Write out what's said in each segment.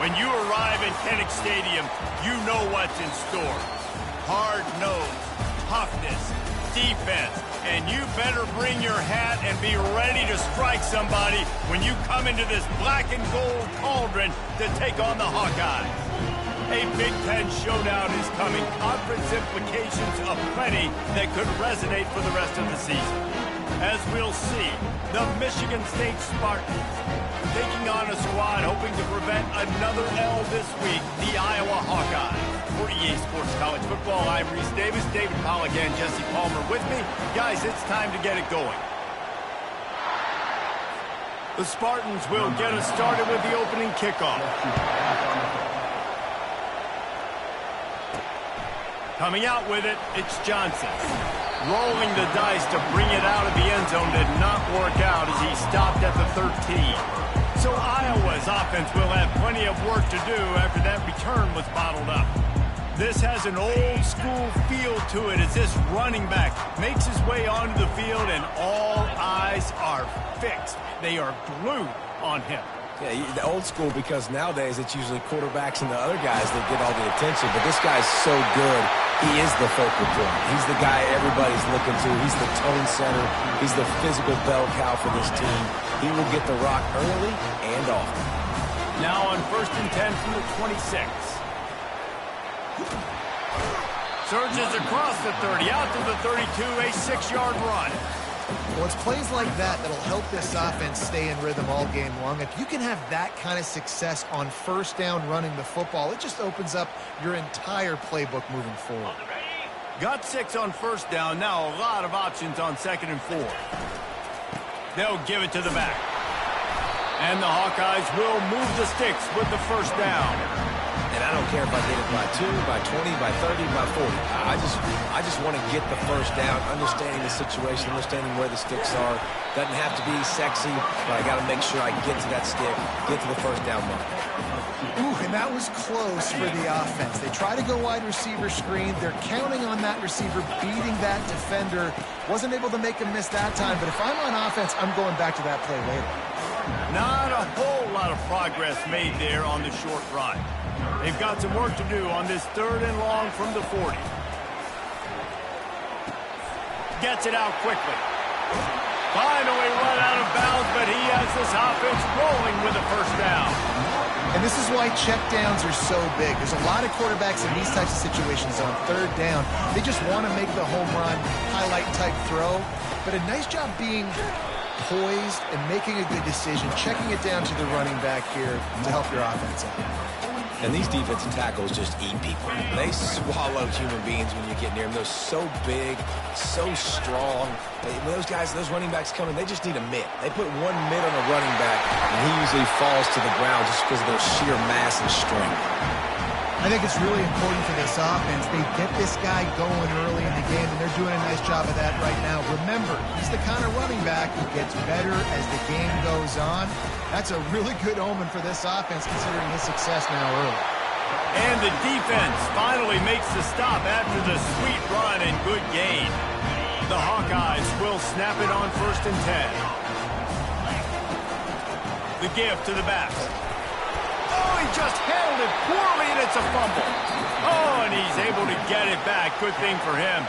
When you arrive in Kinnick Stadium, you know what's in store. Hard nose, toughness, defense, and you better bring your hat and be ready to strike somebody when you come into this black and gold cauldron to take on the Hawkeyes. A Big Ten showdown is coming. Conference implications aplenty that could resonate for the rest of the season. As we'll see, the Michigan State Spartans taking on a squad hoping to prevent another L this week, the Iowa Hawkeyes. For EA Sports College Football, I'm Reese Davis, David Polligan, Jesse Palmer with me. Guys, it's time to get it going. The Spartans will get us started with the opening kickoff. Coming out with it, it's Johnson. Rolling the dice to bring it out of the end zone did not work out as he stopped at the 13. So Iowa's offense will have plenty of work to do after that return was bottled up. This has an old school feel to it as this running back makes his way onto the field and all eyes are fixed. They are glued on him. Yeah, the old school because nowadays it's usually quarterbacks and the other guys that get all the attention. But this guy's so good, he is the focal point. He's the guy everybody's looking to. He's the tone setter. He's the physical bell cow for this team. He will get the rock early and often. Now on 1st and 10 from the 26. Surges across the 30, out to the 32, a 6-yard run. Well, it's plays like that that'll help this offense stay in rhythm all game long. If you can have that kind of success on first down running the football, it just opens up your entire playbook moving forward. Got 6 on first down. Now a lot of options on 2nd and 4. They'll give it to the back. And the Hawkeyes will move the sticks with the first down. And I don't care if I get it by 2, by 20, by 30, by 40. I just want to get the first down, understanding the situation, understanding where the sticks are. Doesn't have to be sexy, but I got to make sure I get to that stick, get to the first down mark. Ooh, and that was close for the offense. They try to go wide receiver screen. They're counting on that receiver beating that defender. Wasn't able to make him miss that time, but if I'm on offense, I'm going back to that play later. Not a whole lot of progress made there on the short run. They've got some work to do on this 3rd and long from the 40. Gets it out quickly. Finally run out of bounds, but he has this offense rolling with a first down. And this is why checkdowns are so big. There's a lot of quarterbacks in these types of situations on 3rd down. They just want to make the home run, highlight type throw. But a nice job being poised and making a good decision, checking it down to the running back here to help your offense out. And these defensive tackles just eat people. They swallow human beings when you get near them. They're so big, so strong. When those guys, those running backs come in, they just need a mitt. They put one mitt on a running back, and he usually falls to the ground just because of their sheer mass and strength. I think it's really important for this offense. They get this guy going early in the game, and they're doing a nice job of that right now. Remember, he's the kind of running back who gets better as the game goes on. That's a really good omen for this offense, considering his success now early. And the defense finally makes the stop after the sweet run and good gain. The Hawkeyes will snap it on 1st and 10. The give to the backs. Oh, he just handled it poorly, and it's a fumble. Oh, and he's able to get it back. Good thing for him.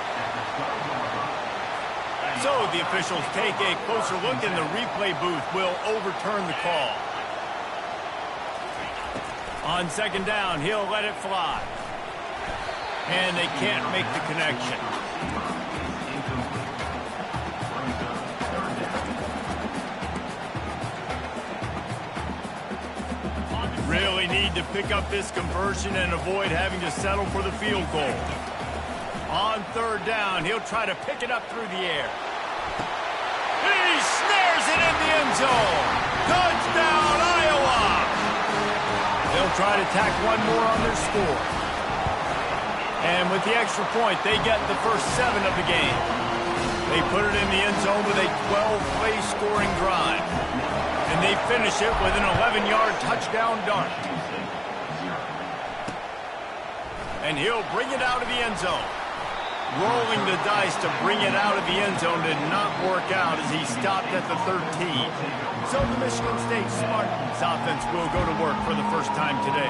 So the officials take a closer look, and the replay booth will overturn the call. On 2nd down, he'll let it fly. And they can't make the connection. Really need to pick up this conversion and avoid having to settle for the field goal. On 3rd down, he'll try to pick it up through the air. He snares it in the end zone. Touchdown, Iowa! They'll try to tack one more on their score. And with the extra point, they get the first 7 of the game. They put it in the end zone with a 12-play scoring drive. And they finish it with an 11-yard touchdown dart. And he'll bring it out of the end zone. Rolling the dice to bring it out of the end zone did not work out as he stopped at the 13. So the Michigan State Spartans offense will go to work for the first time today.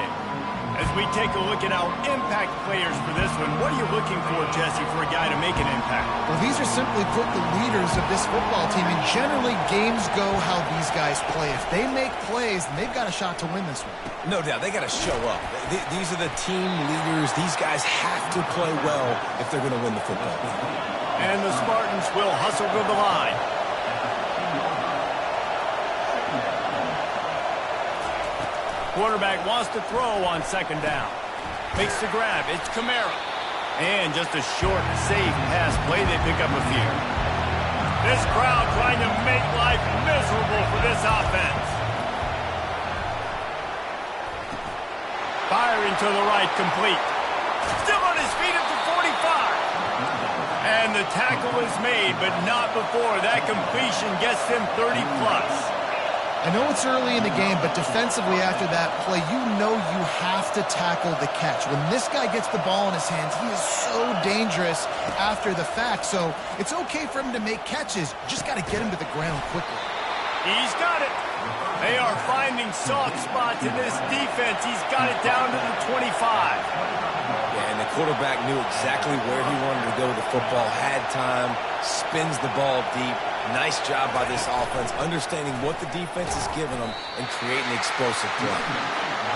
As we take a look at our impact players for this one, what are you looking for, Jesse, for a guy to make an impact? Well, these are simply put the leaders of this football team, and generally games go how these guys play. If they make plays, then they've got a shot to win this one. No doubt, they got to show up. These are the team leaders. These guys have to play well if they're going to win the football game. And the Spartans will hustle to the line. Quarterback wants to throw on second down. Makes the grab. It's Kamara. And just a short, safe pass play. They pick up a few. This crowd trying to make life miserable for this offense. Firing to the right, complete. Still on his feet at the 45. And the tackle is made, but not before. That completion gets them 30+. I know it's early in the game, but defensively after that play, you know you have to tackle the catch. When this guy gets the ball in his hands, he is so dangerous after the fact. So it's okay for him to make catches. Just got to get him to the ground quickly. He's got it. They are finding soft spots in this defense. He's got it down to the 25. Yeah, and the quarterback knew exactly where he wanted to go with the football, had time, spins the ball deep. Nice job by this offense, understanding what the defense is giving them and creating explosive play.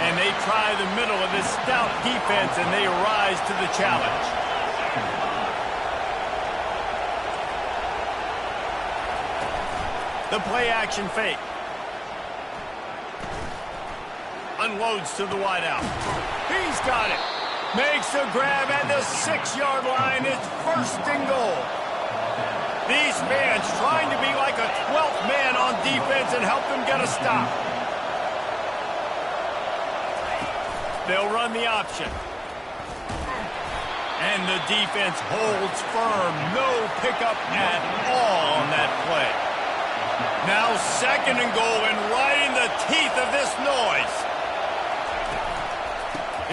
And they try the middle of this stout defense, and they rise to the challenge. The play-action fake. Unloads to the wideout. He's got it. Makes a grab at the 6-yard line. It's 1st and goal. These fans trying to be like a 12th man on defense and help them get a stop. They'll run the option. And the defense holds firm. No pickup at all on that play. Now 2nd and goal, and right in the teeth of this noise.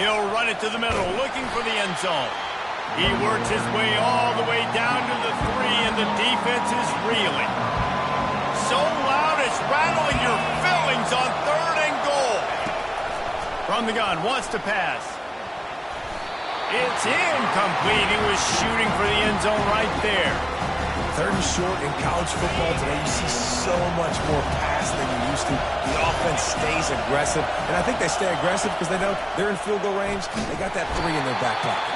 He'll run it to the middle, looking for the end zone. He works his way all the way down to the 3, and the defense is reeling. So loud it's rattling your fillings on 3rd and goal. From the gun, wants to pass. It's incomplete. He was shooting for the end zone right there. 3rd and short in college football today, you see so much more pass than you used to. The offense stays aggressive, and I think they stay aggressive because they know they're in field goal range. They got that 3 in their back pocket.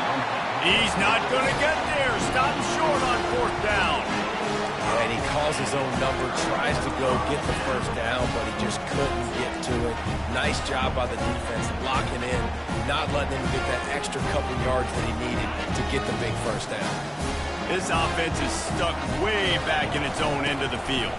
He's not going to get there. Stopped short on 4th down. Yeah, and he calls his own number, tries to go get the 1st down, but he just couldn't get to it. Nice job by the defense, locking in, not letting him get that extra couple yards that he needed to get the big 1st down. This offense is stuck way back in its own end of the field.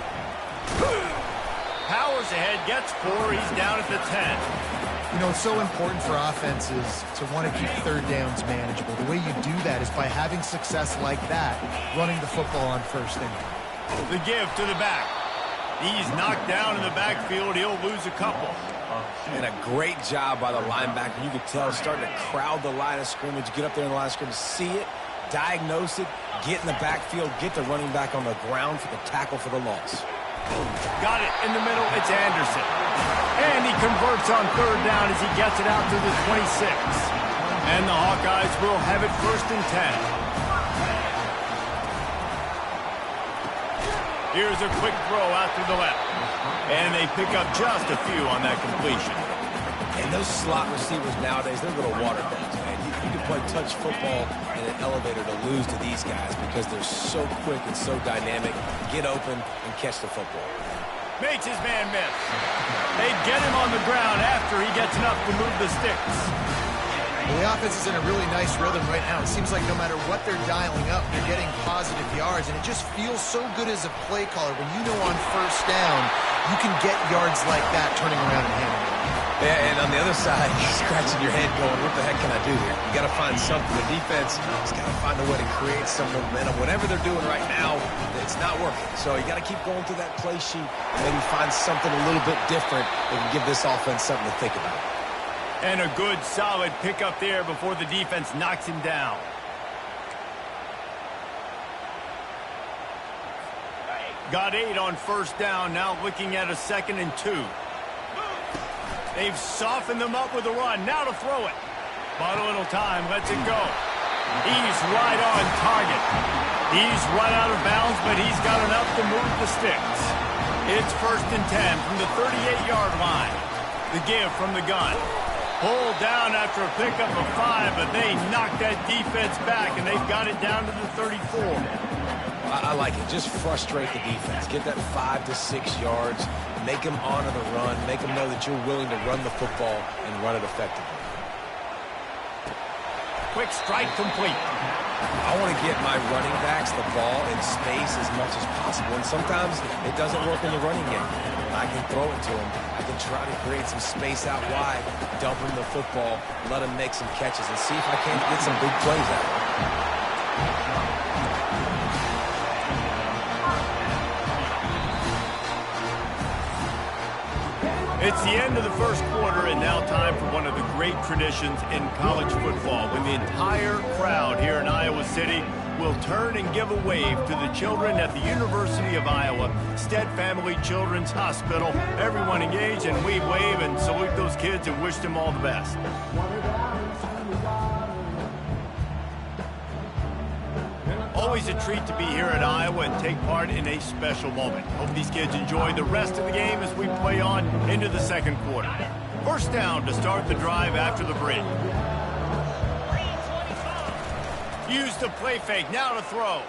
Powers ahead, gets 4. He's down at the 10. You know, it's so important for offenses to want to keep 3rd downs manageable. The way you do that is by having success like that, running the football on 1st down. The give to the back. He's knocked down in the backfield. He'll lose a couple. And a great job by the linebacker. You could tell starting to crowd the line of scrimmage, get up there in the line of scrimmage, see it, diagnose it, get in the backfield, get the running back on the ground for the tackle for the loss. Got it in the middle. It's Anderson. And he converts on 3rd down as he gets it out to the 26. And the Hawkeyes will have it 1st and 10. Here's a quick throw out to the left. And they pick up just a few on that completion. And those slot receivers nowadays, they're little water dogs, man. You can play touch football in an elevator to lose to these guys because they're so quick and so dynamic. Get open and catch the football. Makes his man miss. They get him on the ground after he gets enough to move the sticks. Well, the offense is in a really nice rhythm right now. It seems like no matter what they're dialing up, they're getting positive yards, and it just feels so good as a play caller when you know on 1st down you can get yards like that turning around and handling it. Yeah, and on the other side, you're scratching your head going, what the heck can I do here? You got to find something. The defense has got to find a way to create some momentum. Whatever they're doing right now, it's not working. So you got to keep going through that play sheet and maybe find something a little bit different that can give this offense something to think about. And a good, solid pickup there before the defense knocks him down. Got 8 on first down, now looking at a 2nd and 2. They've softened them up with a run, now to throw it. But a little time, lets it go. He's right on target. He's run out of bounds, but he's got enough to move the sticks. It's 1st and 10 from the 38-yard line. The give from the gun. Pulled down after a pickup of 5, but they knocked that defense back, and they've got it down to the 34. I like it. Just frustrate the defense. Get that 5 to 6 yards. Make them honor the run. Make them know that you're willing to run the football and run it effectively. Quick strike complete. I want to get my running backs the ball in space as much as possible, and sometimes it doesn't work in the running game. I can throw it to them. I can try to create some space out wide, dump them the football, let them make some catches, and see if I can't get some big plays out of them. It's the end of the first quarter, and now time for one of the great traditions in college football, when the entire crowd here in Iowa City will turn and give a wave to the children at the University of Iowa Stead Family Children's Hospital. Everyone engage, and we wave and salute those kids and wish them all the best. Always a treat to be here at Iowa and take part in a special moment. Hope these kids enjoy the rest of the game as we play on into the second quarter. First down to start the drive after the break. Use the play fake, now to throw.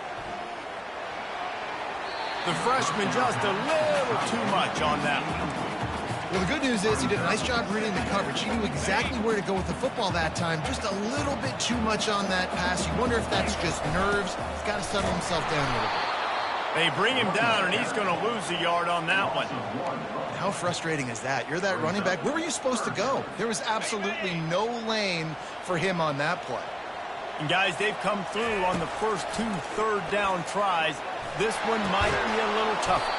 The freshman just a little too much on that one. Well, the good news is he did a nice job reading the coverage. He knew exactly where to go with the football that time. Just a little bit too much on that pass. You wonder if that's just nerves. He's got to settle himself down a little bit. They bring him down, and he's going to lose a yard on that one. How frustrating is that? You're that running back. Where were you supposed to go? There was absolutely no lane for him on that play. And guys, they've come through on the first 2 third-down tries. This one might be a little tougher.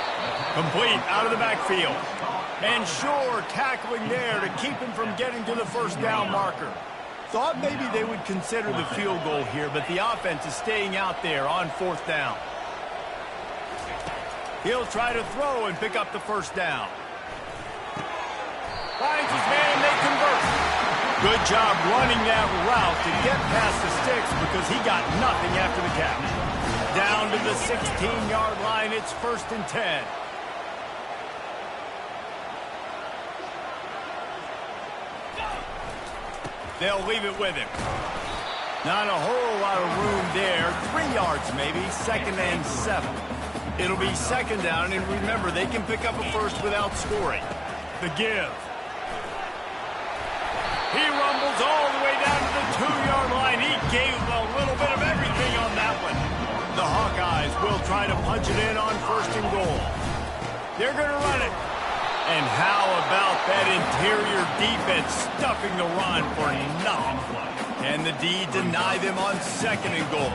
Complete out of the backfield. And Shore tackling there to keep him from getting to the first down marker. Thought maybe they would consider the field goal here, but the offense is staying out there on 4th down. He'll try to throw and pick up the first down. Finds his man, and they convert. Good job running that route to get past the sticks because he got nothing after the catch. Down to the 16-yard line, it's 1st and 10. They'll leave it with him. Not a whole lot of room there. 3 yards maybe, 2nd and 7. It'll be 2nd down, and remember, they can pick up a first without scoring. The give. He rumbles all the way down to the 2-yard line. He gave a little bit of everything on that one. The Hawkeyes will try to punch it in on 1st and goal. They're going to run it. And how about that interior defense stuffing the run for nothing? And the D deny them on 2nd and goal.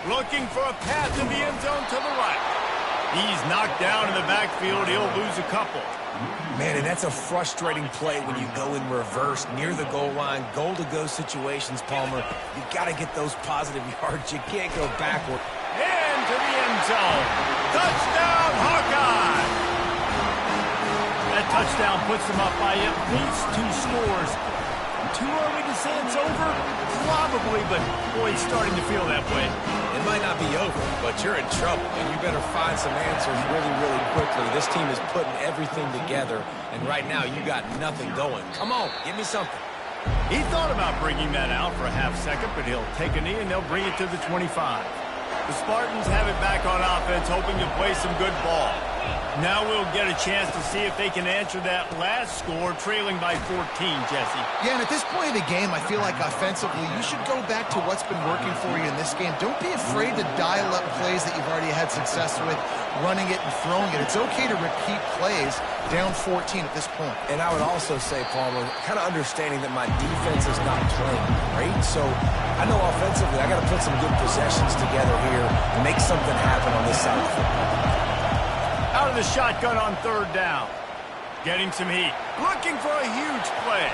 Looking for a pass in the end zone to the right. He's knocked down in the backfield. He'll lose a couple. Man, and that's a frustrating play when you go in reverse near the goal line. Goal-to-go situations, Palmer. You got to get those positive yards. You can't go backward. Into the end zone. Touchdown, Hawkeye! That touchdown puts them up by at least 2 scores. Too early to say it's over? Probably, but boy, it's starting to feel that way. It might not be over, but you're in trouble, and you better find some answers really, really quickly. This team is putting everything together, and right now you got nothing going. Come on, give me something. He thought about bringing that out for a half second, but he'll take a knee, and they'll bring it to the 25. The Spartans have it back on offense, hoping to play some good ball. Now we'll get a chance to see if they can answer that last score, trailing by 14, Jesse. Yeah, and at this point of the game, I feel like offensively, you should go back to what's been working for you in this game. Don't be afraid to dial up plays that you've already had success with, running it and throwing it. It's okay to repeat plays down 14 at this point. And I would also say, Palmer, kind of understanding that my defense is not playing great, so I know offensively I got to put some good possessions together here and make something happen on this side of the football. Out of the shotgun on 3rd down. Getting some heat. Looking for a huge play.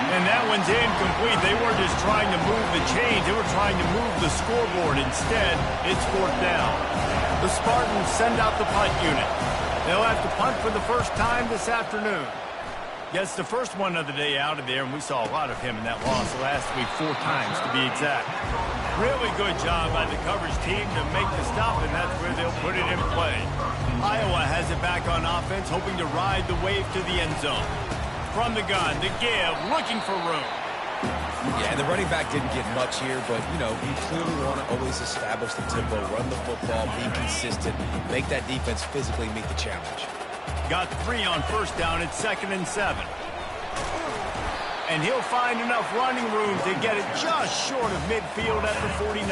And that one's incomplete. They weren't just trying to move the chains. They were trying to move the scoreboard. Instead, it's fourth down. The Spartans send out the punt unit. They'll have to punt for the first time this afternoon. Gets the first one of the day out of there, and we saw a lot of him in that loss last week, 4 times to be exact. Really good job by the coverage team to make the stop, and that's where they'll put it in play. Iowa has it back on offense, hoping to ride the wave to the end zone. From the gun, the give, looking for room. Yeah, the running back didn't get much here, but, you know, you clearly want to always establish the tempo, run the football, be consistent, make that defense physically meet the challenge. Got 3 on first down at 2nd and 7. And he'll find enough running room to get it just short of midfield at the 49.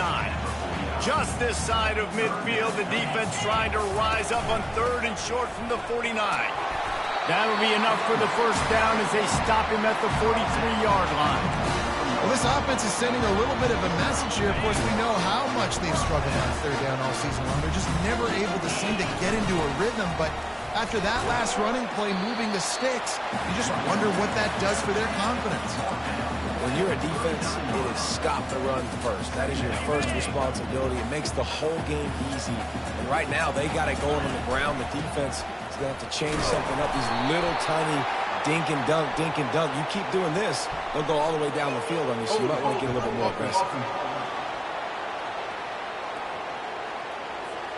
Just this side of midfield, the defense trying to rise up on 3rd and short from the 49. That'll be enough for the first down as they stop him at the 43-yard line. Well, this offense is sending a little bit of a message here. Of course, we know how much they've struggled on 3rd down all season long. They're just never able to seem to get into a rhythm, but after that last running play, moving the sticks, you just wonder what that does for their confidence. When you're a defense, it is stop the run first. That is your first responsibility. It makes the whole game easy. And right now, they got it going on the ground. The defense is going to have to change something up. These little tiny dink and dunk, dink and dunk. You keep doing this, they'll go all the way down the field on you, so you might want to get a little bit more aggressive.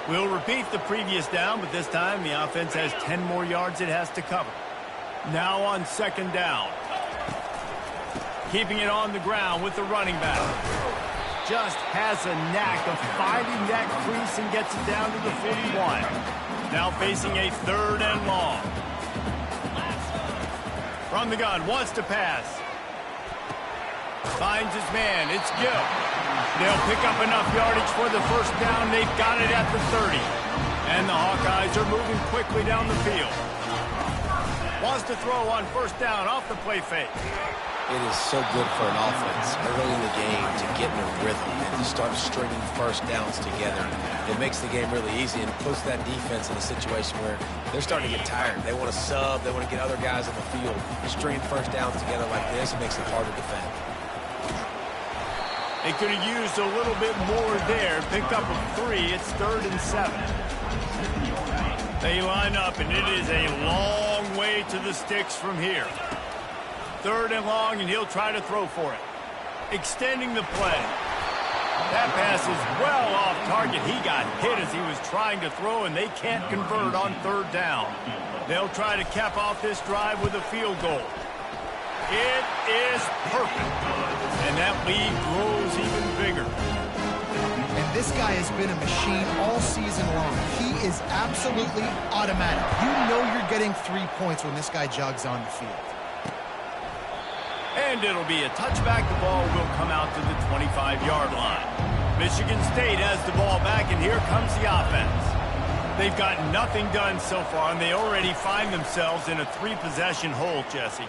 We'll repeat the previous down, but this time the offense has 10 more yards it has to cover. Now on 2nd down. Keeping it on the ground with the running back. Just has a knack of finding that crease and gets it down to the 41. Now facing a 3rd and long. From the gun, wants to pass. Finds his man, it's Gill. They'll pick up enough yardage for the first down. They've got it at the 30. And the Hawkeyes are moving quickly down the field. Wants to throw on first down off the play fake. It is so good for an offense early in the game to get in a rhythm and to start stringing first downs together. It makes the game really easy and puts that defense in a situation where they're starting to get tired. They want to sub. They want to get other guys on the field. Stringing first downs together like this makes it hard to defend. They could have used a little bit more there. Pick up a 3. It's 3rd and 7. They line up, and it is a long way to the sticks from here. 3rd and long, and he'll try to throw for it. Extending the play. That pass is well off target. He got hit as he was trying to throw, and they can't convert on 3rd down. They'll try to cap off this drive with a field goal. It is perfect. And that lead grows even bigger. And this guy has been a machine all season long. He is absolutely automatic. You know you're getting 3 points when this guy jogs on the field. And it'll be a touchback. The ball will come out to the 25-yard line. Michigan State has the ball back, and here comes the offense. They've got nothing done so far, and they already find themselves in a 3-possession hole, Jesse.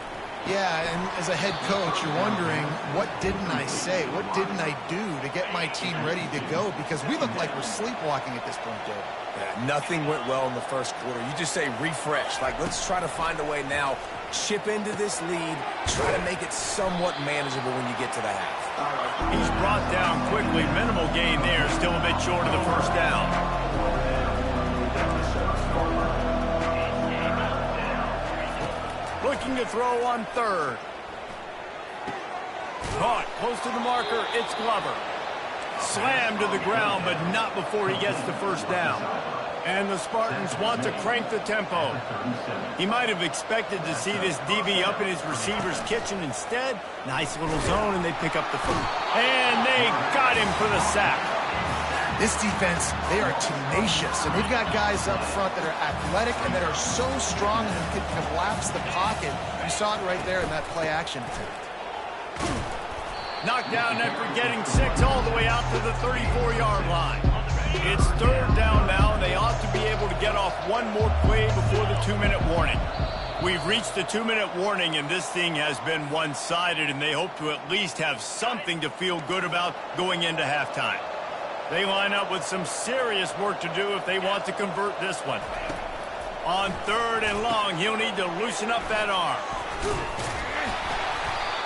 Yeah, and as a head coach, you're wondering, what didn't I say? What didn't I do to get my team ready to go? Because we look like we're sleepwalking at this point, Dave. Yeah, nothing went well in the first quarter. You just say refresh. Like, let's try to find a way now. Chip into this lead. Try to make it somewhat manageable when you get to the half. He's brought down quickly. Minimal gain there. Still a bit short of the first down. Looking to throw on 3rd. Caught close to the marker. It's Glover. Slammed to the ground, but not before he gets the first down. And the Spartans want to crank the tempo. He might have expected to see this DB up in his receiver's kitchen. Instead, nice little zone, and they pick up the foot. And they got him for the sack. This defense, they are tenacious, and they've got guys up front that are athletic and that are so strong and can collapse the pocket. You saw it right there in that play-action attempt. Knocked down after getting 6 all the way out to the 34-yard line. It's 3rd down now, and they ought to be able to get off one more play before the 2-minute warning. We've reached the 2-minute warning, and this thing has been one-sided, and they hope to at least have something to feel good about going into halftime. They line up with some serious work to do if they want to convert this one. On 3rd and long, he'll need to loosen up that arm.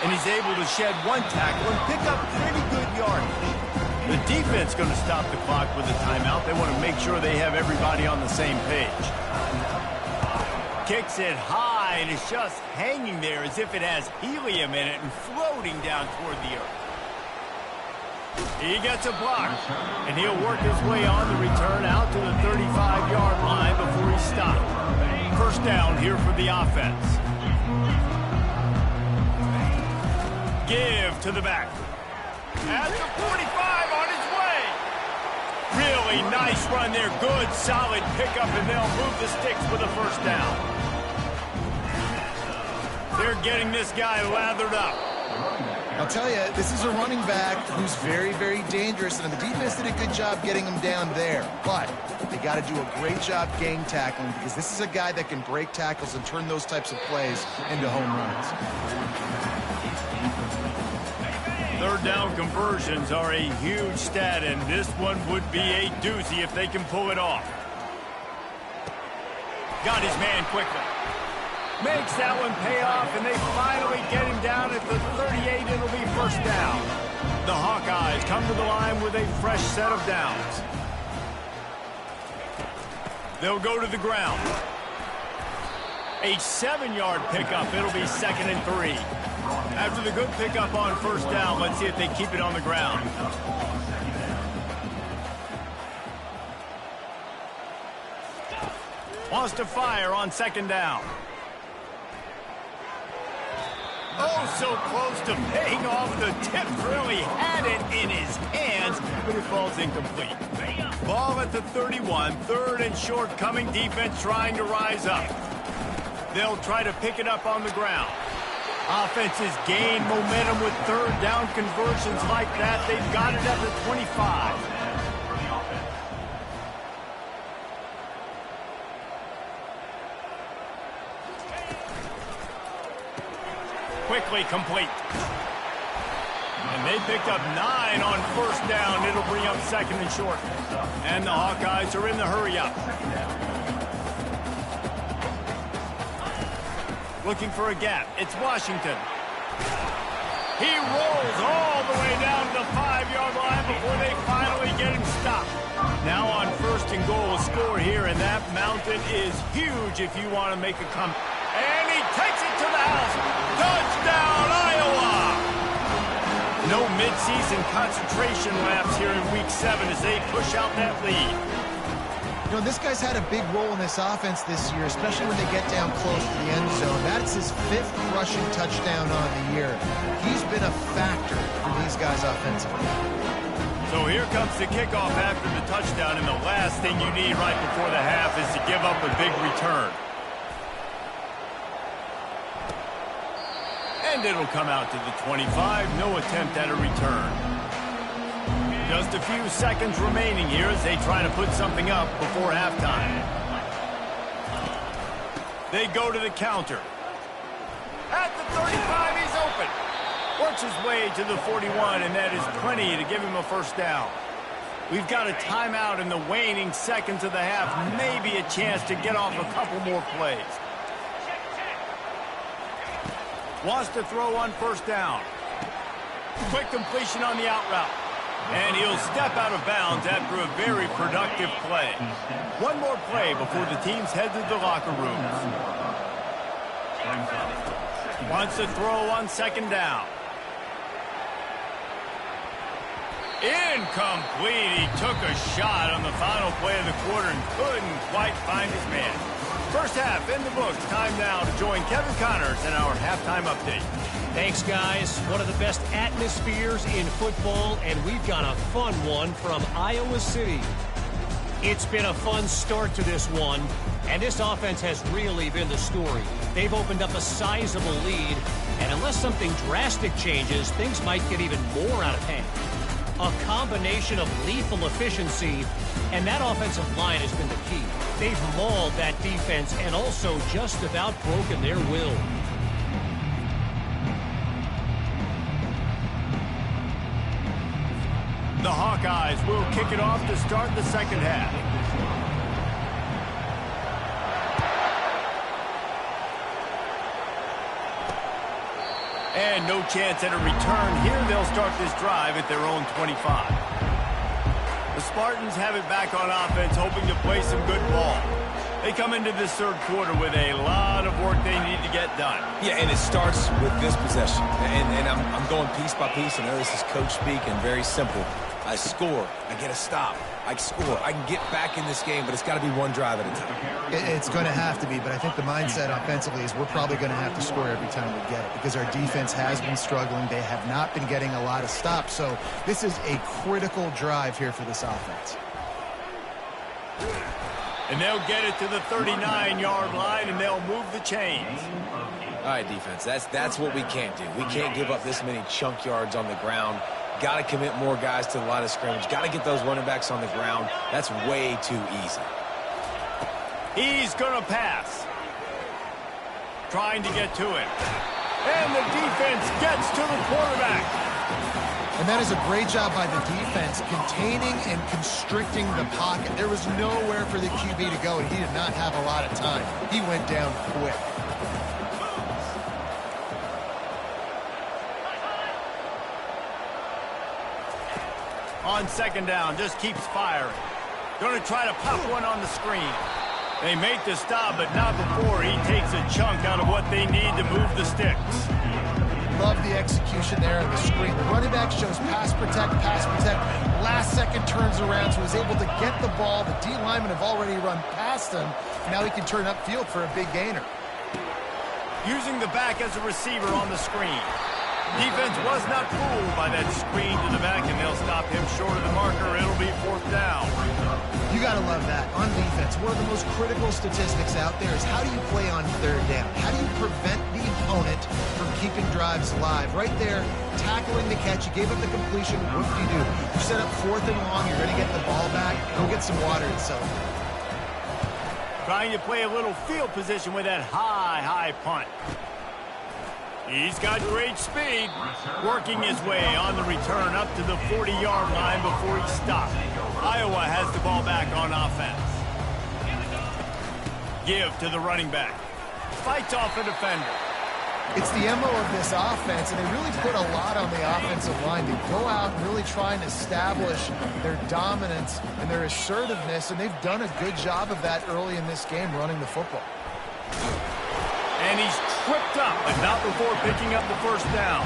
and he's able to shed one tackle and pick up pretty good yardage. The defense going to stop the clock with a timeout. They want to make sure they have everybody on the same page. Kicks it high, and it's just hanging there as if it has helium in it and floating down toward the earth. He gets a block, and he'll work his way on the return out to the 35-yard line before he's stopped. First down here for the offense. Give to the back. At the 45 on his way. Really nice run there. Good, solid pickup, and they'll move the sticks with a first down. They're getting this guy lathered up. I'll tell you, this is a running back who's very, very dangerous, and the defense did a good job getting him down there. But they got to do a great job gang tackling, because this is a guy that can break tackles and turn those types of plays into home runs. Third down conversions are a huge stat, and this one would be a doozy if they can pull it off. Got his man quickly. Makes that one pay off, and they finally get him down at the 38. It'll be first down. The Hawkeyes come to the line with a fresh set of downs. They'll go to the ground. A 7-yard pickup. It'll be 2nd and 3. After the good pickup on first down, let's see if they keep it on the ground. Wants to fire on 2nd down. Oh, so close to paying off. The tip really had it in his hands, but it falls incomplete. Ball at the 31, 3rd and short coming. Defense trying to rise up. They'll try to pick it up on the ground. Offenses gain momentum with 3rd down conversions like that. They've got it at the 25. Quickly complete. And they picked up 9 on first down. It'll bring up 2nd and short. And the Hawkeyes are in the hurry up. Looking for a gap. It's Washington. He rolls all the way down to the 5-yard line before they finally get him stopped. Now on 1st and goal, a score here, and that mountain is huge if you want to make a comeback. And he takes it to the house. Touchdown, Iowa! No midseason concentration laps here in Week 7 as they push out that lead. You know, this guy's had a big role in this offense this year, especially when they get down close to the end zone. That's his 5th rushing touchdown on the year. He's been a factor for these guys offensively. So here comes the kickoff after the touchdown, and the last thing you need right before the half is to give up a big return. And it'll come out to the 25. No attempt at a return. Just a few seconds remaining here as they try to put something up before halftime. They go to the counter. At the 35, he's open. Works his way to the 41, and that is plenty to give him a first down. We've got a timeout in the waning seconds of the half. Maybe a chance to get off a couple more plays. Wants to throw on first down. Quick completion on the out route. And he'll step out of bounds after a very productive play. One more play before the teams head to the locker rooms. Wants to throw on 2nd down. Incomplete. He took a shot on the final play of the quarter and couldn't quite find his man. First half in the books. Time now to join Kevin Connors in our halftime update. Thanks, guys. One of the best atmospheres in football, and we've got a fun one from Iowa City. It's been a fun start to this one, and this offense has really been the story. They've opened up a sizable lead, and unless something drastic changes, things might get even more out of hand. A combination of lethal efficiency, and that offensive line has been the key. They've mauled that defense and also just about broken their will. The Hawkeyes will kick it off to start the second half. And no chance at a return here. They'll start this drive at their own 25. The Spartans have it back on offense, hoping to play some good ball. They come into this third quarter with a lot of work they need to get done. Yeah, and it starts with this possession. And I'm going piece by piece. I know this is coach speak and very simple. I score. I get a stop. I score. I can get back in this game, but it's got to be one drive at a time. It's going to have to be, but I think the mindset offensively is we're probably going to have to score every time we get it because our defense has been struggling. They have not been getting a lot of stops, so this is a critical drive here for this offense. And they'll get it to the 39-yard line, and they'll move the chains. All right, defense, that's what we can't do. We can't give up this many chunk yards on the ground. Got to commit more guys to the line of scrimmage. Got to get those running backs on the ground. That's way too easy. He's going to pass. Trying to get to it. And the defense gets to the quarterback. And that is a great job by the defense, containing and constricting the pocket. There was nowhere for the QB to go, and he did not have a lot of time. He went down quick. On second down, just keeps firing. Going to try to pop one on the screen. They make the stop, but not before he takes a chunk out of what they need to move the sticks. Love the execution there on the screen. The running back shows pass protect. Last second turns around, so he's able to get the ball. The D linemen have already run past him. Now he can turn upfield for a big gainer. Using the back as a receiver on the screen. Defense was not fooled by that screen to the back, and they'll stop him short of the marker. It'll be fourth down. You got to love that. On defense, one of the most critical statistics out there is how do you play on third down? How do you prevent the opponent from keeping drives alive? Right there, tackling the catch. You gave up the completion. What do? You set up fourth and long. You're going to get the ball back. Go get some water and celebrate. Trying to play a little field position with that high punt. He's got great speed, working his way on the return up to the 40-yard line before he stopped. Iowa has the ball back on offense. Give to the running back. Fights off a defender. It's the MO of this offense, and they really put a lot on the offensive line. They go out and really try and establish their dominance and their assertiveness, and they've done a good job of that early in this game running the football. And he's tripped up, but not before picking up the first down.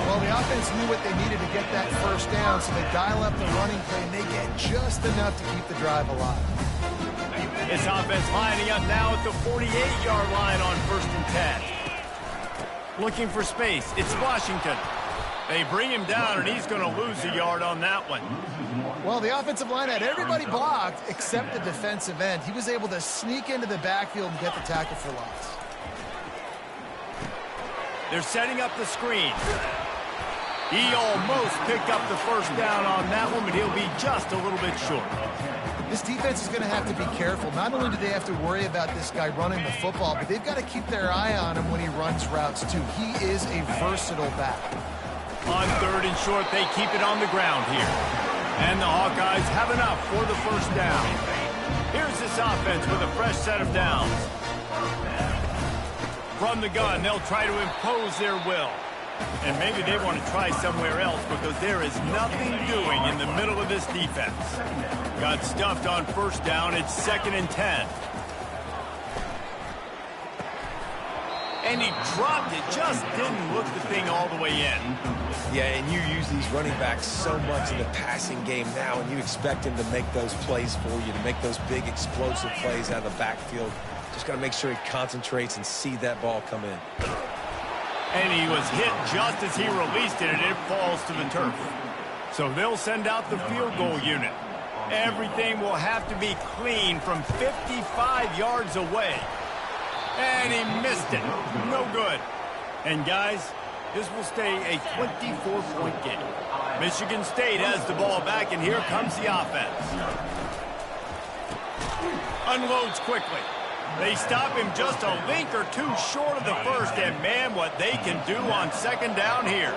Well, the offense knew what they needed to get that first down, so they dial up the running play, and they get just enough to keep the drive alive. This offense lining up now at the 48-yard line on 1st and 10. Looking for space. It's Washington. They bring him down, and he's going to lose a yard on that one. Well, the offensive line had everybody blocked except the defensive end. He was able to sneak into the backfield and get the tackle for loss. They're setting up the screen. He almost picked up the first down on that one, but he'll be just a little bit short. This defense is going to have to be careful. Not only do they have to worry about this guy running the football, but they've got to keep their eye on him when he runs routes, too. He is a versatile back. On 3rd and short, they keep it on the ground here. And the Hawkeyes have enough for the first down. Here's this offense with a fresh set of downs. From the gun, they'll try to impose their will. And maybe they want to try somewhere else because there is nothing doing in the middle of this defense. Got stuffed on first down. It's 2nd and 10. And he dropped it. Just didn't look the thing all the way in. Yeah, and you use these running backs so much in the passing game now, and you expect him to make those plays for you, to make those big explosive plays out of the backfield. Just got to make sure he concentrates and see that ball come in. And he was hit just as he released it, and it falls to the turf. So they'll send out the field goal unit. Everything will have to be clean from 55 yards away. And he missed it. No good. And guys, this will stay a 24-point game. Michigan State has the ball back, and here comes the offense. Unloads quickly. They stop him just a link or two short of the first, and man, what they can do on 2nd down here.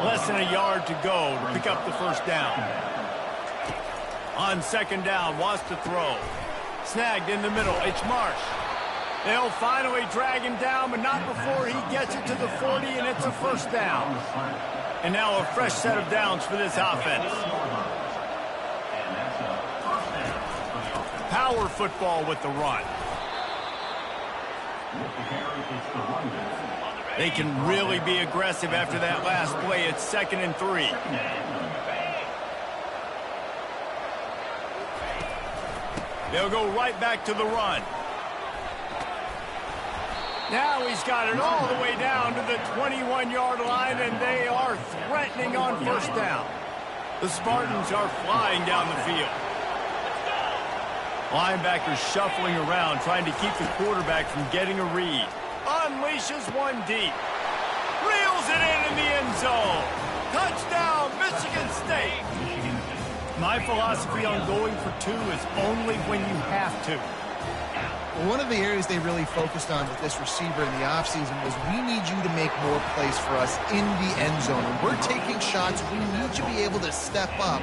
Less than a yard to go to pick up the first down. On 2nd down, wants to throw. Snagged in the middle, it's Marsh. They'll finally drag him down, but not before he gets it to the 40, and it's a first down. And now a fresh set of downs for this offense. Power football with the run. They can really be aggressive after that last play. It's 2nd and 3. They'll go right back to the run. Now he's got it all the way down to the 21-yard line, and they are threatening on first down. The Spartans are flying down the field. Linebackers shuffling around, trying to keep the quarterback from getting a read. Unleashes one deep. Reels it in the end zone. Touchdown, Michigan State. My philosophy on going for 2 is only when you have to. Well, one of the areas they really focused on with this receiver in the offseason was we need you to make more plays for us in the end zone. When we're taking shots, we need you to be able to step up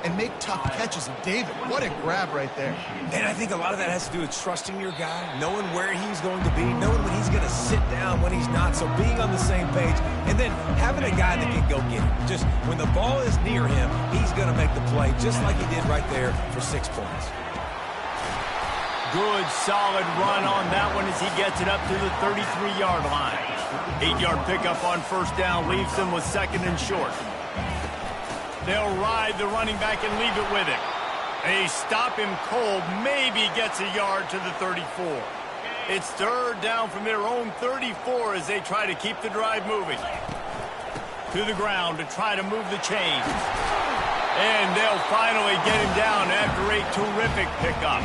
and make tough catches. And David, what a grab right there. And I think a lot of that has to do with trusting your guy, knowing where he's going to be, knowing when he's going to sit down, when he's not. So being on the same page, and then having a guy that can go get it. Just when the ball is near him, he's going to make the play, just like he did right there for 6 points. Good, solid run on that one as he gets it up to the 33-yard line. 8-yard pickup on first down leaves them with 2nd and short. They'll ride the running back and leave it with him. They stop him cold, maybe gets a yard to the 34. It's 3rd down from their own 34 as they try to keep the drive moving. To the ground to try to move the chains. And they'll finally get him down after a terrific pickup.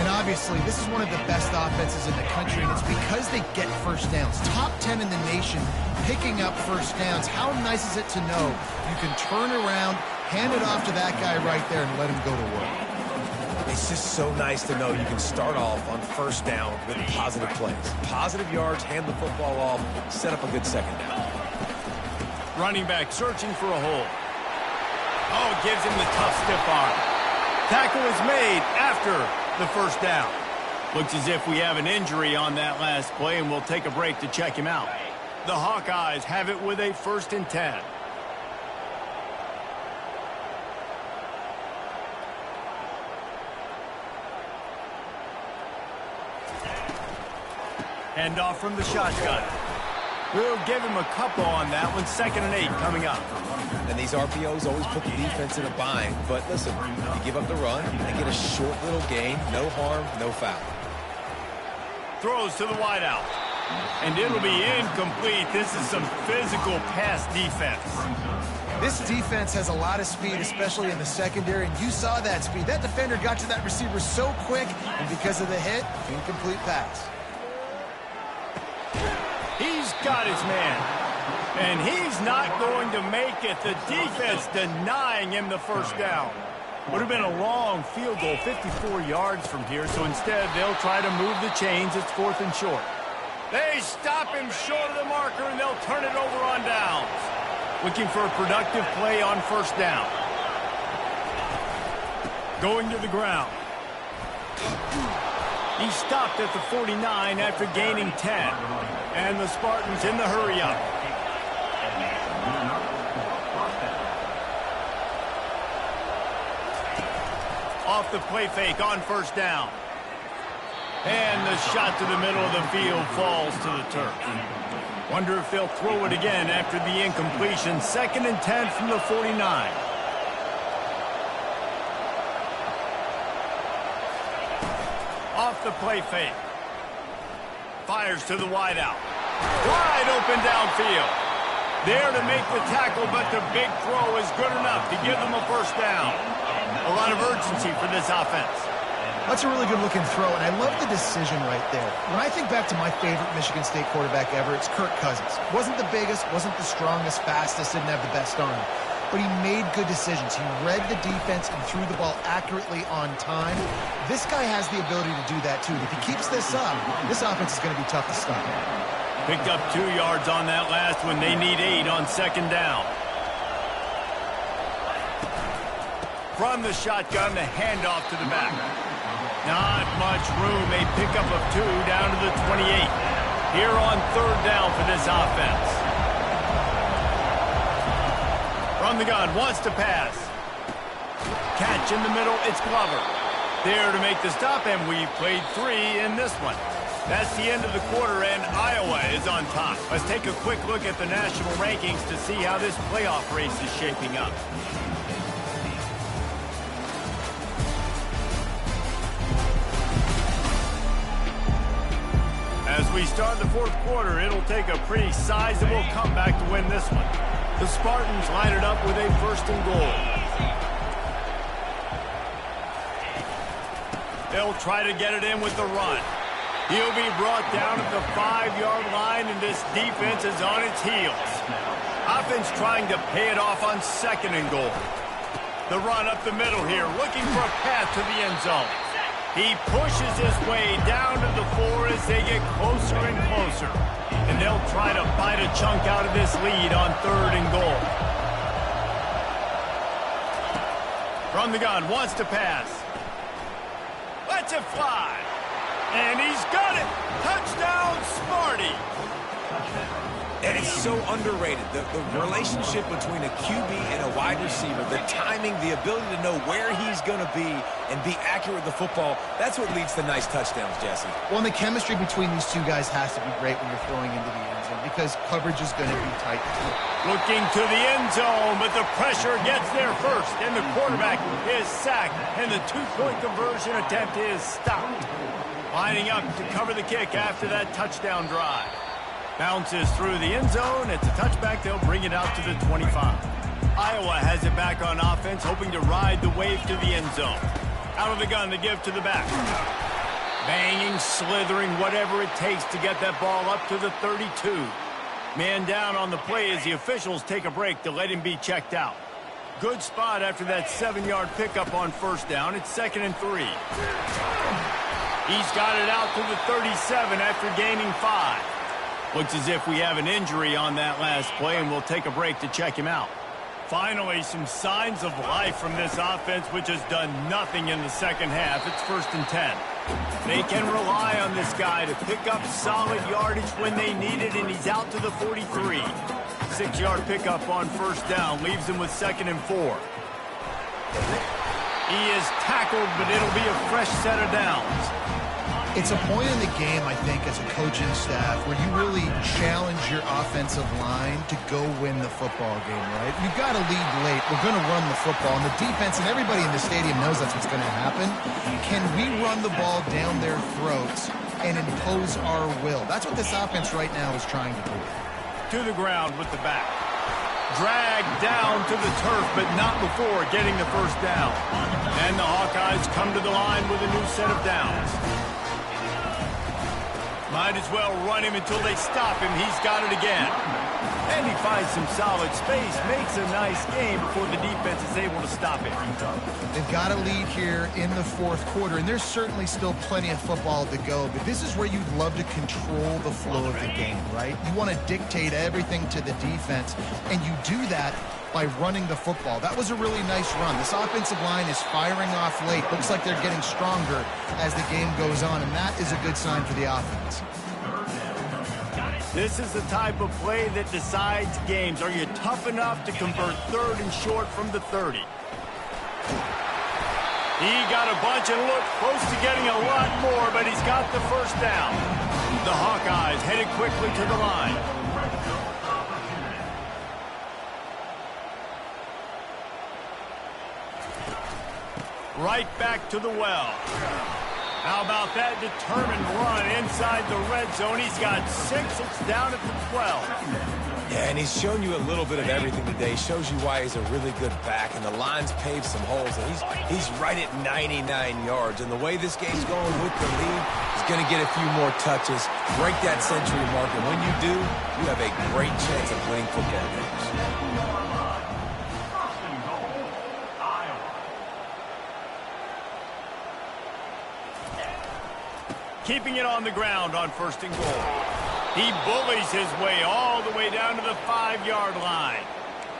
And obviously, this is one of the best offenses in the country, and it's because they get first downs. Top 10 in the nation, picking up first downs. How nice is it to know you can turn around, hand it off to that guy right there, and let him go to work? It's just so nice to know you can start off on first down with positive plays. Positive yards, hand the football off, set up a good second down. Running back searching for a hole. Oh, gives him the tough stiff arm. Tackle is made after the first down. Looks as if we have an injury on that last play, and we'll take a break to check him out. The Hawkeyes have it with a 1st and 10. Hand off from the shotgun. We'll give him a couple on that one. 2nd and 8 coming up. And these RPOs always put the defense in a bind. But listen, you give up the run and get a short little gain. No harm, no foul. Throws to the wideout. And it'll be incomplete. This is some physical pass defense. This defense has a lot of speed, especially in the secondary, and you saw that speed. That defender got to that receiver so quick, and because of the hit, incomplete pass. He's got his man, and he's not going to make it. The defense denying him the first down. Would have been a long field goal, 54 yards from here, so instead they'll try to move the chains. It's 4th and short. They stop him short of the marker, and they'll turn it over on downs. Looking for a productive play on first down. Going to the ground. He stopped at the 49 after gaining 10. And the Spartans in the hurry-up. Off the play fake on first down. And the shot to the middle of the field falls to the turf. Wonder if they'll throw it again after the incompletion. 2nd and 10 from the 49. Off the play fake. Fires to the wideout. Wide open downfield. There to make the tackle, but the big throw is good enough to give them a first down. A lot of urgency for this offense. That's a really good-looking throw, and I love the decision right there. When I think back to my favorite Michigan State quarterback ever, it's Kirk Cousins. Wasn't the biggest, wasn't the strongest, fastest, didn't have the best arm. But he made good decisions. He read the defense and threw the ball accurately on time. This guy has the ability to do that, too. If he keeps this up, this offense is going to be tough to stop. Picked up 2 yards on that last one. They need 8 on 2nd down. From the shotgun, the handoff to the back. Not much room. A pickup of 2 down to the 28. Here on 3rd down for this offense. From the gun, wants to pass. Catch in the middle, it's Glover. There to make the stop, and we played 3 in this one. That's the end of the quarter, and Iowa is on top. Let's take a quick look at the national rankings to see how this playoff race is shaping up. As we start the 4th quarter, it'll take a pretty sizable comeback to win this one. The Spartans line it up with a 1st and goal. They'll try to get it in with the run. He'll be brought down at the 5-yard line, and this defense is on its heels. Offense trying to pay it off on 2nd and goal. The run up the middle here, looking for a path to the end zone. He pushes his way down to the 4 as they get closer and closer. And they'll try to bite a chunk out of this lead on 3rd and goal. From the gun, wants to pass. Lets it fly. And he's got it. Touchdown, Smarty. And it's so underrated. The relationship between a QB and a wide receiver, the timing, the ability to know where he's going to be and be accurate with the football, that's what leads to nice touchdowns, Jesse. Well, and the chemistry between these two guys has to be great when you're throwing into the end zone because coverage is going to be tight. Looking to the end zone, but the pressure gets there first, and the quarterback is sacked, and the 2-point conversion attempt is stopped. Lining up to cover the kick after that touchdown drive. Bounces through the end zone. It's a touchback. They'll bring it out to the 25. Iowa has it back on offense, hoping to ride the wave to the end zone. Out of the gun, the give to the back. Banging, slithering, whatever it takes to get that ball up to the 32. Man down on the play as the officials take a break to let him be checked out. Good spot after that 7-yard pickup on 1st down. It's 2nd and 3. He's got it out to the 37 after gaining 5. Looks as if we have an injury on that last play, and we'll take a break to check him out. Finally, some signs of life from this offense, which has done nothing in the 2nd half. It's 1st and 10. They can rely on this guy to pick up solid yardage when they need it, and he's out to the 43. 6-yard pickup on 1st down leaves him with 2nd and 4. He is tackled, but it'll be a fresh set of downs. It's a point in the game, I think, as a coaching staff, where you really challenge your offensive line to go win the football game, right? You've got to lead late. We're going to run the football. And the defense and everybody in the stadium knows that's what's going to happen. Can we run the ball down their throats and impose our will? That's what this offense right now is trying to do. To the ground with the back. Dragged down to the turf, but not before getting the 1st down. And the Hawkeyes come to the line with a new set of downs. Might as well run him until they stop him. He's got it again. And he finds some solid space, makes a nice game before the defense is able to stop it. They've got a lead here in the 4th quarter, and there's certainly still plenty of football to go, but this is where you'd love to control the flow of the game, right? You want to dictate everything to the defense, and you do that by running the football. That was a really nice run. This offensive line is firing off late. Looks like they're getting stronger as the game goes on, and that is a good sign for the offense. This is the type of play that decides games. Are you tough enough to convert 3rd and short from the 30? He got a bunch and looked close to getting a lot more, but he's got the 1st down. The Hawkeyes headed quickly to the line. Right back to the well. How about that determined run inside the red zone? He's got 6. It's down at the 12. Yeah, and he's shown you a little bit of everything today. Shows you why he's a really good back, and the line's paved some holes, and he's right at 99 yards. And the way this game's going with the lead, he's going to get a few more touches, break that century mark, and when you do, you have a great chance of winning football games. Keeping it on the ground on 1st and goal. He bullies his way all the way down to the 5-yard line.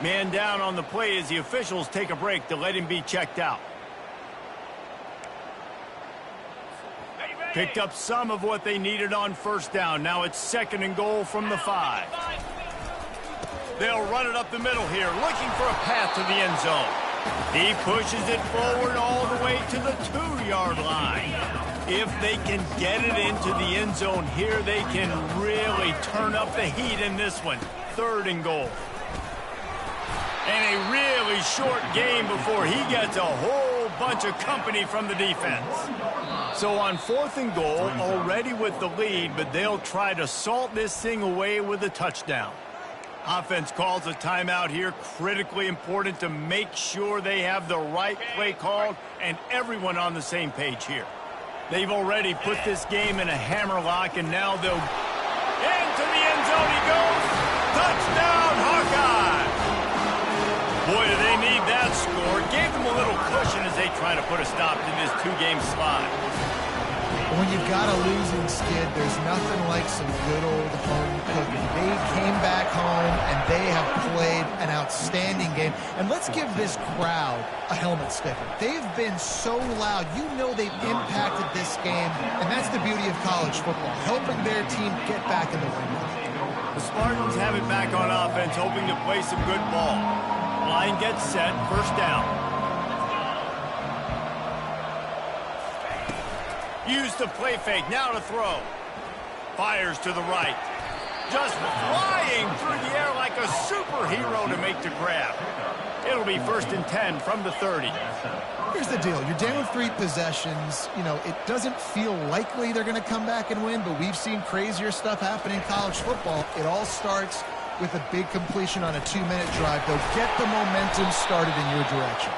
Man down on the play as the officials take a break to let him be checked out. Picked up some of what they needed on first down. Now it's 2nd and goal from the 5. They'll run it up the middle here, looking for a path to the end zone. He pushes it forward all the way to the 2-yard line. If they can get it into the end zone here, they can really turn up the heat in this one. 3rd and goal. And a really short game before he gets a whole bunch of company from the defense. So on 4th and goal, already with the lead, but they'll try to salt this thing away with a touchdown. Offense calls a timeout here. Critically important to make sure they have the right play called and everyone on the same page here. They've already put this game in a hammerlock, and now they'll... Into the end zone he goes! Touchdown, Hawkeye! Boy, do they need that score. Gave them a little cushion as they try to put a stop to this 2-game slide. When you've got a losing skid, there's nothing like some good old home cooking. They came back home, and they have played an outstanding game. And let's give this crowd a helmet sticker. They've been so loud. You know they've impacted this game, and that's the beauty of college football, helping their team get back in the win. The Spartans have it back on offense, hoping to play some good ball. Line gets set, 1st down. Use the play fake, now to throw. Fires to the right. Just flying through the air like a superhero to make the grab. It'll be 1st and 10 from the 30. Here's the deal. You're down 3 possessions. You know, it doesn't feel likely they're going to come back and win, but we've seen crazier stuff happen in college football. It all starts with a big completion on a 2-minute drive. They'll get the momentum started in your direction.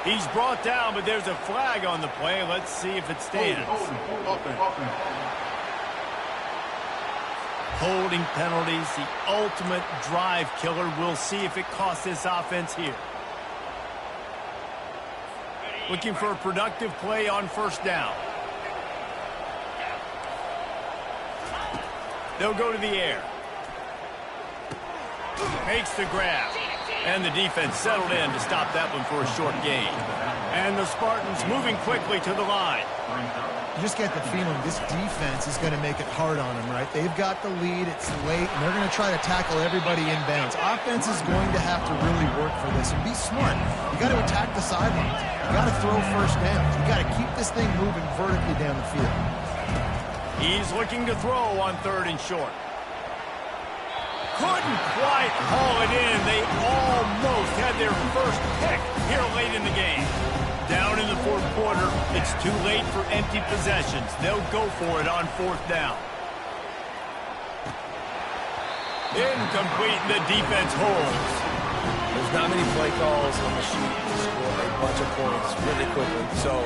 He's brought down, but there's a flag on the play. Let's see if it stands. Holding penalties, the ultimate drive killer. We'll see if it costs this offense here. Looking for a productive play on 1st down. They'll go to the air. Makes the grab. And the defense settled in to stop that one for a short gain. And the Spartans moving quickly to the line. You just get the feeling this defense is going to make it hard on them, right? They've got the lead, it's late, and they're going to try to tackle everybody inbounds. Offense is going to have to really work for this and be smart. You got to attack the sidelines. You got to throw 1st downs. You got to keep this thing moving vertically down the field. He's looking to throw on 3rd and short. Couldn't quite haul it in. They almost had their first pick here late in the game. Down in the 4th quarter, it's too late for empty possessions. They'll go for it on 4th down. Incomplete, the defense holds. There's not many play calls on the sheet to score a bunch of points really quickly, so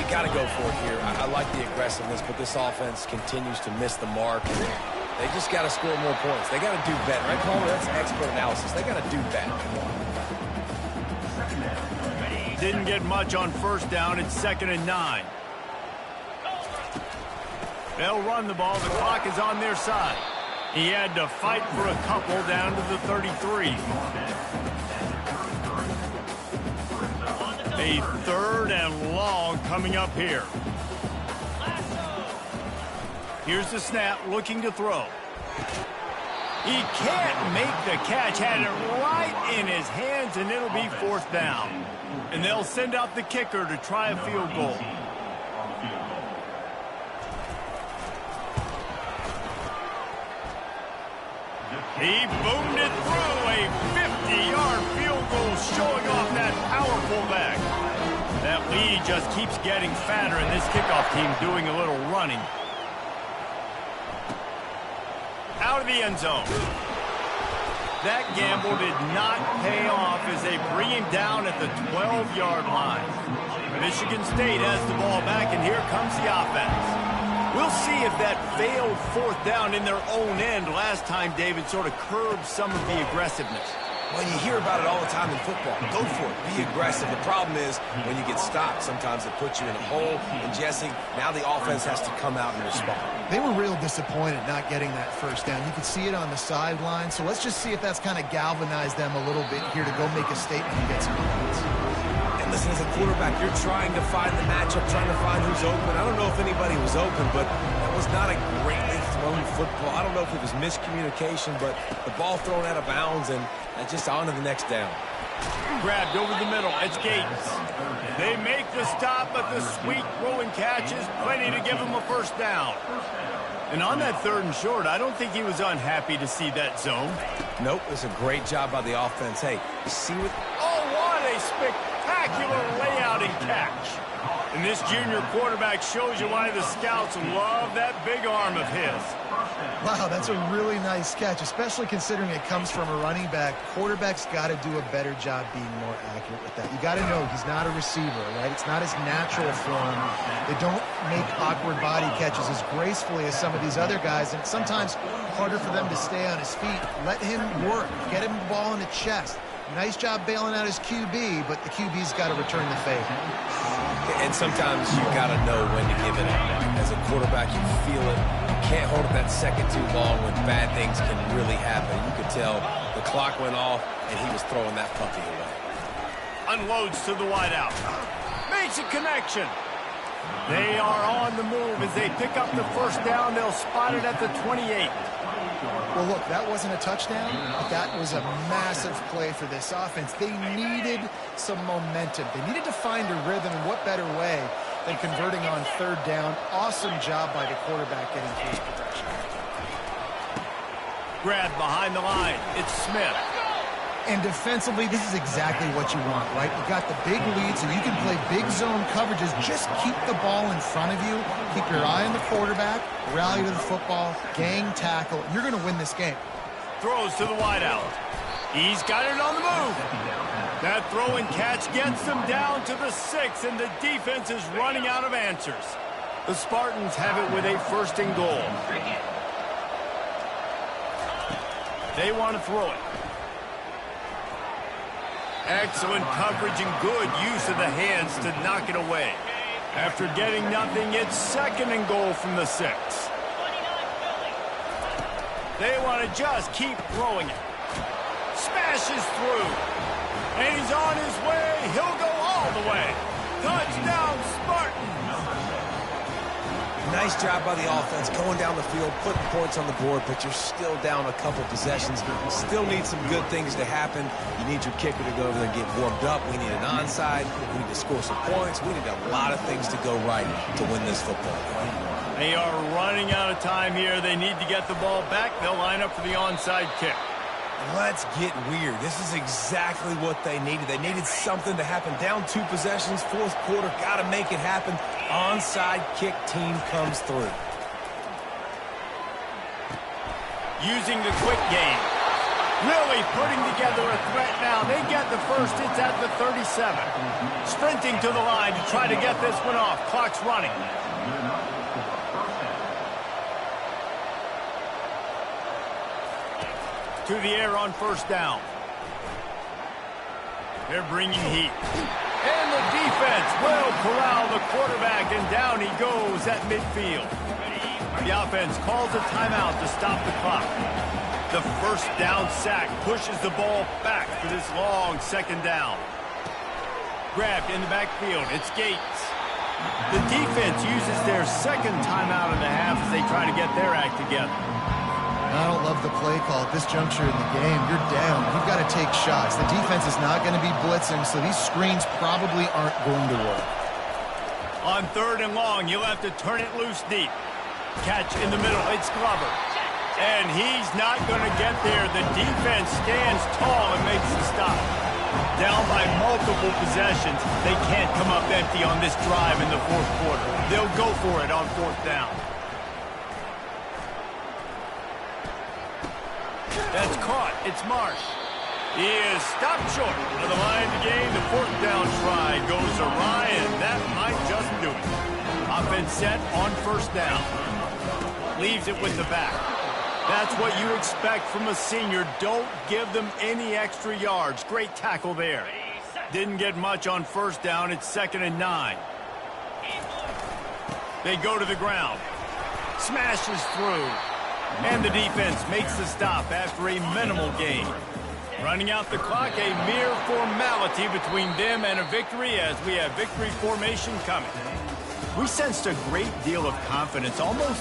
you got to go for it here. I like the aggressiveness, but this offense continues to miss the mark. They just got to score more points. They got to do better. Right, Palmer? That's expert analysis. They got to do better. Didn't get much on 1st down. It's 2nd and 9. They'll run the ball. The clock is on their side. He had to fight for a couple down to the 33. A 3rd and long coming up here. Here's the snap, looking to throw. He can't make the catch. Had it right in his hands, and it'll be 4th down. And they'll send out the kicker to try a field goal. He boomed it through. A 50-yard field goal showing off that powerful leg. That lead just keeps getting fatter, and this kickoff team doing a little running. Out of the end zone. That gamble did not pay off as they bring him down at the 12-yard line. Michigan State has the ball back, and here comes the offense. We'll see if that failed 4th down in their own end last time, David, sort of curbed some of the aggressiveness. Well, you hear about it all the time in football. Go for it. Be aggressive. The problem is when you get stopped, sometimes it puts you in a hole. And, Jesse, now the offense has to come out and respond. They were real disappointed not getting that first down. You could see it on the sideline. So let's just see if that's kind of galvanized them a little bit here to go make a statement and get some points. And listen, as a quarterback, you're trying to find the matchup, trying to find who's open. I don't know if anybody was open, but that was not a greatly thrown football. I don't know if it was miscommunication, but the ball thrown out of bounds and just on to the next down. Grabbed over the middle. It's Gates. They make the stop, but the sweet throwing catch is plenty to give them a first down. And on that 3rd and short, I don't think he was unhappy to see that zone. Nope, it's a great job by the offense. Hey, you see what... Oh, what a spectacular layout and catch. And this junior quarterback shows you why the scouts love that big arm of his. Wow, that's a really nice catch, especially considering it comes from a running back. Quarterback's got to do a better job being more accurate with that. You got to know he's not a receiver, right? It's not his natural form. They don't make awkward body catches as gracefully as some of these other guys, and it's sometimes harder for them to stay on his feet. Let him work. Get him the ball in the chest. Nice job bailing out his QB, but the QB's got to return the favor. And sometimes you got to know when to give it up. As a quarterback, you feel it. You can't hold it that second too long when bad things can really happen. You could tell the clock went off, and he was throwing that puppy away. Unloads to the wideout. Makes a connection. They are on the move as they pick up the first down. They'll spot it at the 28. Well, look, that wasn't a touchdown, but that was a massive play for this offense. They needed some momentum. They needed to find a rhythm, and what better way than converting on 3rd down. Awesome job by the quarterback getting through his protection. Grabbed behind the line. It's Smith. And defensively, this is exactly what you want, right? You got the big lead, so you can play big zone coverages. Just keep the ball in front of you. Keep your eye on the quarterback. Rally to the football. Gang tackle. You're going to win this game. Throws to the wideout. He's got it on the move. That throw and catch gets them down to the 6, and the defense is running out of answers. The Spartans have it with a 1st and goal. They want to throw it. Excellent coverage and good use of the hands to knock it away. After getting nothing, it's 2nd and goal from the 6. They want to just keep throwing it. Smashes through. And he's on his way. He'll go all the way. Touchdown, Spartans. Nice job by the offense going down the field, putting points on the board, but you're still down a couple possessions. Still need some good things to happen. You need your kicker to go over there and get warmed up. We need an onside. We need to score some points. We need a lot of things to go right to win this football game. They are running out of time here. They need to get the ball back. They'll line up for the onside kick. Let's get weird. This is exactly what they needed. They needed something to happen. Down 2 possessions, 4th quarter, got to make it happen. Onside kick team comes through. Using the quick game. Really putting together a threat now. They get the first. It's at the 37. Sprinting to the line to try to get this one off. Clock's running. To the air on 1st down. They're bringing heat. And the defense will corral the quarterback, and down he goes at midfield. The offense calls a timeout to stop the clock. The 1st down sack pushes the ball back for this long 2nd down. Grabbed in the backfield. It's Gates. The defense uses their 2nd timeout of the half as they try to get their act together. I don't love the play call at this juncture in the game. You're down. You've got to take shots. The defense is not going to be blitzing, so these screens probably aren't going to work. On 3rd and long, you'll have to turn it loose deep. Catch in the middle. It's Glover. And he's not going to get there. The defense stands tall and makes the stop. Down by multiple possessions. They can't come up empty on this drive in the 4th quarter. They'll go for it on 4th down. That's caught. It's Marsh. He is stopped short of the line to gain. The 4th down try goes awry, and that might just do it. Offense set on 1st down. Leaves it with the back. That's what you expect from a senior. Don't give them any extra yards. Great tackle there. Didn't get much on first down. It's 2nd and 9. They go to the ground. Smashes through. And the defense makes the stop after a minimal gain. Running out the clock, a mere formality between them and a victory as we have victory formation coming. We sensed a great deal of confidence, almost